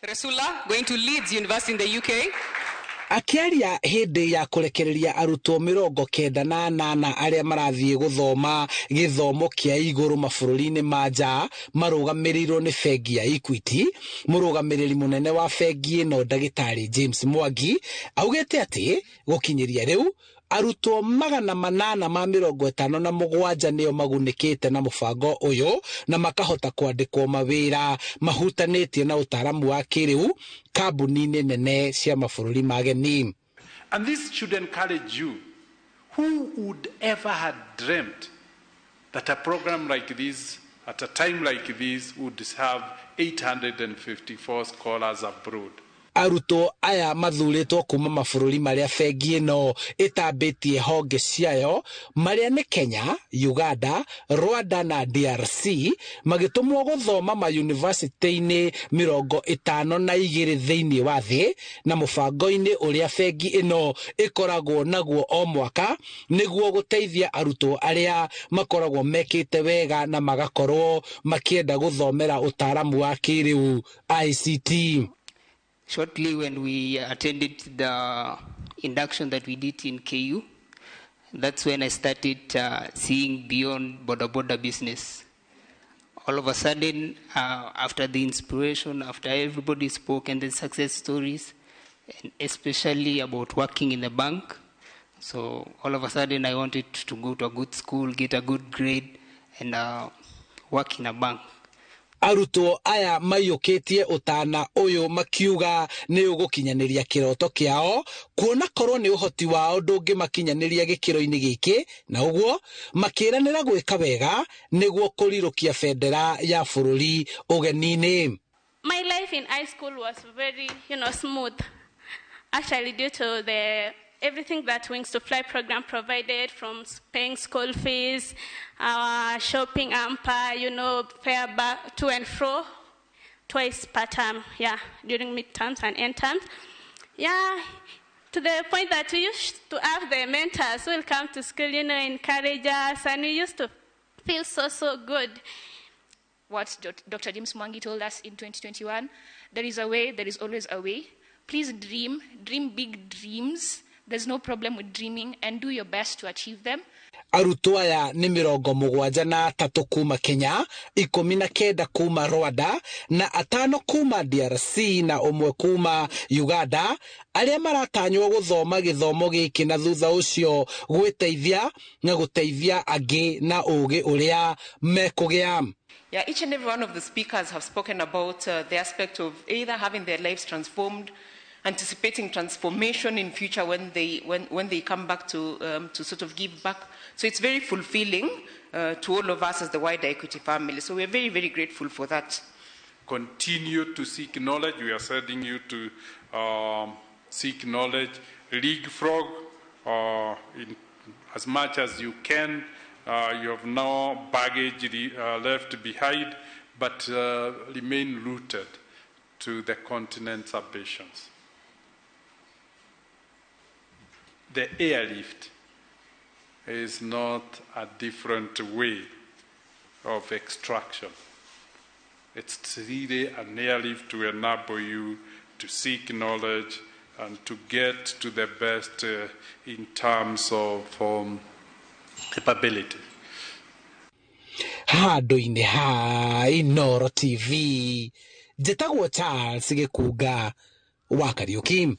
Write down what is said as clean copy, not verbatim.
Resula going to Leeds University in the UK. Akiaria hindi ya kurekereria arutwo 98 aria marathie guthoma githomo kia iguru mabururi-ini manja marugamirirwo ni bengi ya Equity, murugamiriri munene wa bengi no Ndagitari James Mwangi augete ati gukinyiria riu arutwo 857 nio magunikite na mubango uyu na makahota kwandikwo mawira mahutanitie na utaramu wa kiriu kambuni nene cia mabururi mageni. And this should encourage you. Who would ever had dreamt that a program like this at a time like this would have 854 scholars abroad? Arutwo aya mathuritwo kuma mabururi maria bengi ino itambitie honge ciayo maria ni Kenya, Uganda, Rwanda na DRC magitumwo guthoma ma university-ini 52 thiini wa thi na mubango-ini uria bengi ino ikoragwo naguo o mwaka niguo guteithia arutwo aria makoragwo mekite wega na magakorwo makienda guthomera utaramu wa kiriu ICT. Shortly when we attended the induction that we did in KU, that's when I started seeing beyond border business. All of a sudden, after the inspiration, after everybody spoke and the success stories, and especially about working in the bank, so all of a sudden I wanted to go to a good school, get a good grade, and work in a bank. Arutwo aya mayukitie utana uyu makiuga ni ugukinyaniria kiroto kiao kuona korwo ni uhoti wao ndungi makinyaniria gikiro-ini giki na uguo makiranira gwika wega niguo kurirukia bendera ya bururi ugeni-ini. My life in high school was very, smooth. Actually, due to everything that Wings to Fly program provided, from paying school fees, shopping amper, fare back to and fro twice per term, during midterms and end terms. To the point that we used to have the mentors who will come to school, encourage us, and we used to feel so good. What Dr. James Mwangi told us in 2021, there is a way, there is always a way. Please dream big dreams. There's no problem with dreaming and do your best to achieve them. Arutwo aya ni 73 kuma Kenya, 19 kuma Rwanda na 5 kuma DRC na umwe kuma Uganda aria maratanywo guthoma githomo giki na thutha ucio gwiteithia na guteithia angi na ugi uria mekugia. Each and every one of the speakers have spoken about the aspect of either having their lives transformed, anticipating transformation in future when they come back to sort of give back. So it's very fulfilling to all of us as the wider Equity family. So we're very, very grateful for that. Continue to seek knowledge. We are sending you to seek knowledge. Leapfrog as much as you can. You have no baggage left behind, but remain rooted to the continent's ambitions. The airlift is not a different way of extraction. It's really an airlift to enable you to seek knowledge and to get to the best in terms of capability. Handu-ini ha Inoro TV, njĩtagwo Charles Gĩkunga wa Kariũki.